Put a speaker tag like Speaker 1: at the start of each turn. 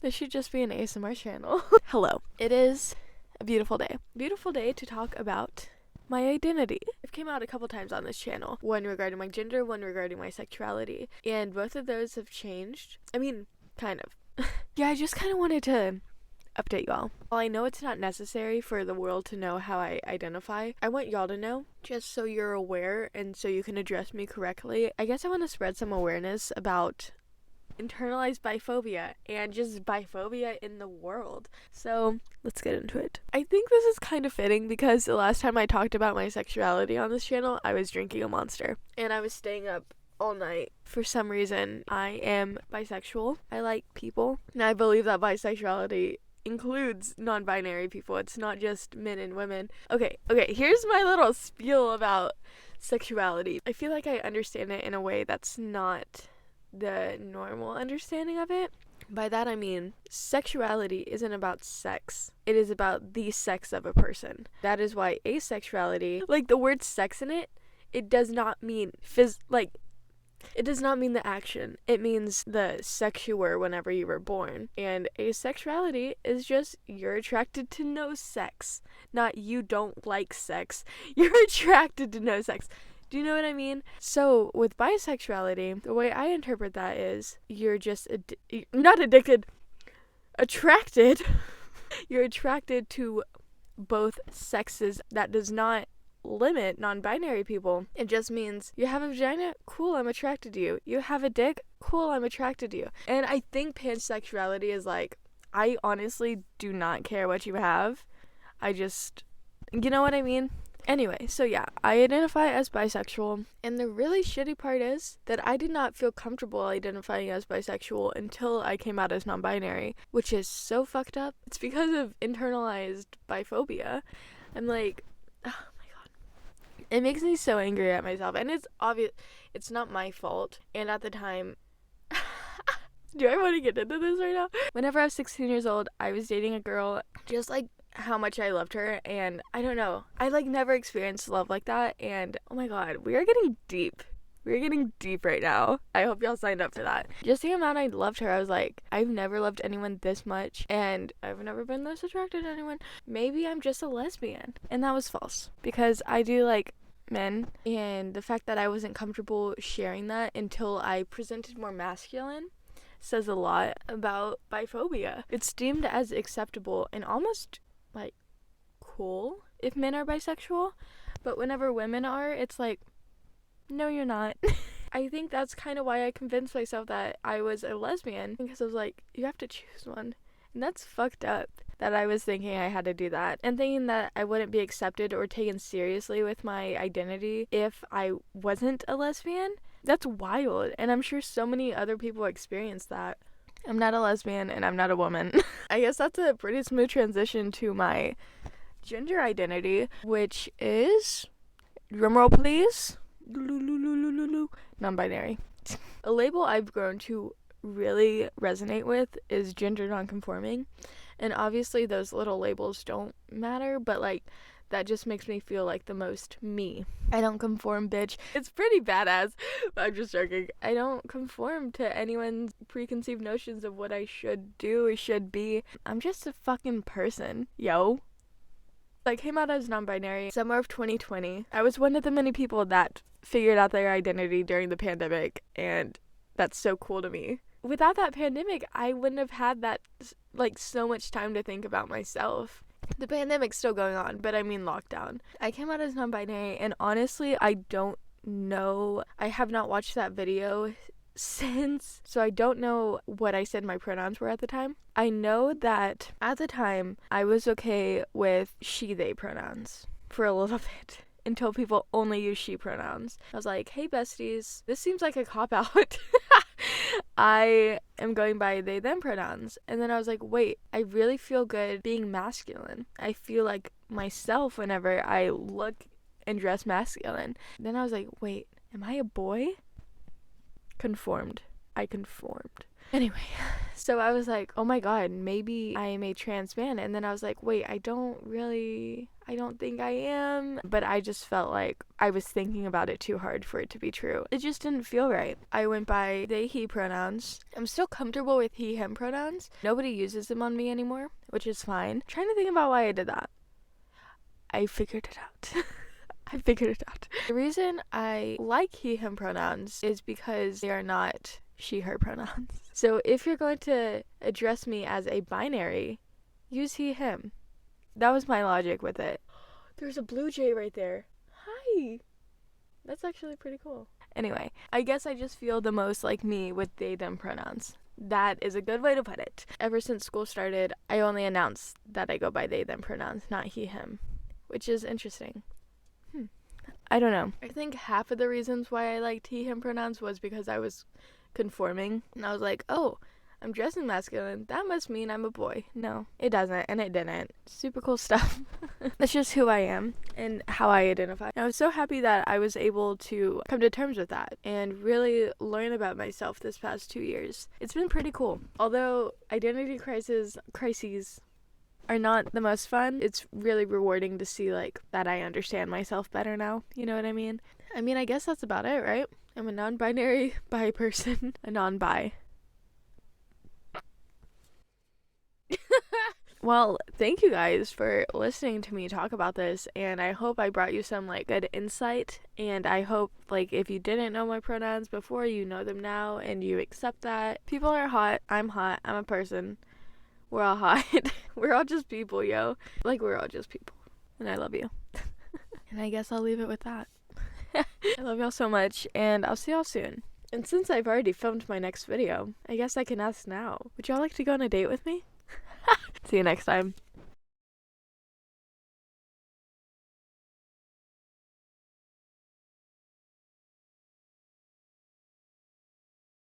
Speaker 1: This should just be an ASMR channel. Hello. It is a beautiful day. Beautiful day to talk about my identity. I've came out a couple times on this channel. One regarding my gender, one regarding my sexuality. And both of those have changed. I mean, kind of. Yeah, I just kind of wanted to update y'all. While I know it's not necessary for the world to know how I identify, I want y'all to know, just so you're aware and so you can address me correctly. I guess I want to spread some awareness about internalized biphobia and just biphobia in the world. So let's get into it. I think this is kind of fitting because the last time I talked about my sexuality on this channel, I was drinking a Monster and I was staying up all night. For some reason, I am bisexual. I like people, and I believe that bisexuality includes non-binary people. It's not just men and women. Okay, here's my little spiel about sexuality. I feel like I understand it in a way that's not the normal understanding of it. By that I mean sexuality isn't about sex. It is about the sex of a person. That is why asexuality, like the word sex in it, it does not mean it does not mean the action. It means the sex you were whenever you were born. And asexuality is just you're attracted to no sex. Not you don't like sex. You're attracted to no sex. Do you know what I mean? So with bisexuality, the way I interpret that is you're just not addicted, attracted. You're attracted to both sexes. That does not limit non-binary people. It just means you have a vagina, cool, I'm attracted to you. You have a dick, cool, I'm attracted to you. And I think pansexuality is like, I honestly do not care what you have. I just, you know what I mean? Anyway, so yeah, I identify as bisexual, and the really shitty part is that I did not feel comfortable identifying as bisexual until I came out as non-binary, which is so fucked up. It's because of internalized biphobia. I'm like, it makes me so angry at myself, and it's obvious it's not my fault. And at the time, do I want to get into this right now? Whenever I was 16 years old, I was dating a girl, just like how much I loved her, and I don't know, I like never experienced love like that. And oh my god, we are getting deep. We're getting deep right now. I hope y'all signed up for that. Just the amount I loved her, I was like, I've never loved anyone this much, and I've never been this attracted to anyone. Maybe I'm just a lesbian. And that was false, because I do like men, and the fact that I wasn't comfortable sharing that until I presented more masculine says a lot about biphobia. It's deemed as acceptable and almost like cool if men are bisexual, but whenever women are, it's like, no, you're not. I think that's kind of why I convinced myself that I was a lesbian, because I was like, you have to choose one. And that's fucked up that I was thinking I had to do that, and thinking that I wouldn't be accepted or taken seriously with my identity if I wasn't a lesbian. That's wild, and I'm sure so many other people experience that. I'm not a lesbian, and I'm not a woman. I guess that's a pretty smooth transition to my gender identity, which is, drumroll please, non-binary. A label I've grown to really resonate with is gender non-conforming, and obviously those little labels don't matter, but like that just makes me feel like the most me. I don't conform, bitch. It's pretty badass, but I'm just joking. I don't conform to anyone's preconceived notions of what I should do or should be. I'm just a fucking person, yo. I came out as non-binary summer of 2020. I was one of the many people that figured out their identity during the pandemic, and that's so cool to me. Without that pandemic, I wouldn't have had that, like, so much time to think about myself. The pandemic's still going on, but I mean lockdown. I came out as non-binary, and honestly, I don't know. I have not watched that video since, so I don't know what I said my pronouns were at the time. I know that at the time, I was okay with she, they pronouns for a little bit, until people only use she pronouns. I was like, hey besties, this seems like a cop-out. I am going by they, them pronouns. And then I was like, wait, I really feel good being masculine. I feel like myself whenever I look and dress masculine. Then I was like, wait, am I a boy? Conformed. I conformed. Anyway, so I was like, oh my god, maybe I am a trans man. And then I was like, wait, I don't think I am. But I just felt like I was thinking about it too hard for it to be true. It just didn't feel right. I went by they, he pronouns. I'm still comfortable with he, him pronouns. Nobody uses them on me anymore, which is fine. I'm trying to think about why I did that. I figured it out. I figured it out. The reason I like he, him pronouns is because they are not she, her pronouns. So if you're going to address me as a binary, use he, him. That was my logic with it. There's a blue jay right there. Hi. That's actually pretty cool. Anyway, I guess I just feel the most like me with they, them pronouns. That is a good way to put it. Ever since school started, I only announced that I go by they, them pronouns, not he, him, which is interesting. I don't know. I think half of the reasons why I liked he, him pronouns was because I was conforming. And I was like, oh, I'm dressing masculine. That must mean I'm a boy. No, it doesn't, and it didn't. Super cool stuff. That's just who I am and how I identify. And I was so happy that I was able to come to terms with that and really learn about myself this past 2 years. It's been pretty cool. Although identity crises are not the most fun, it's really rewarding to see like that I understand myself better now. You know what I mean? I guess that's about it, right? I'm a non-binary bi person. A non-bi. Well, thank you guys for listening to me talk about this, and I hope I brought you some like good insight, and I hope like if you didn't know my pronouns before, you know them now and you accept that. People are hot, I'm a person. We're all hot. We're all just people, yo. Like, we're all just people. And I love you. And I guess I'll leave it with that. I love y'all so much, and I'll see y'all soon. And since I've already filmed my next video, I guess I can ask now. Would y'all like to go on a date with me? See you next time.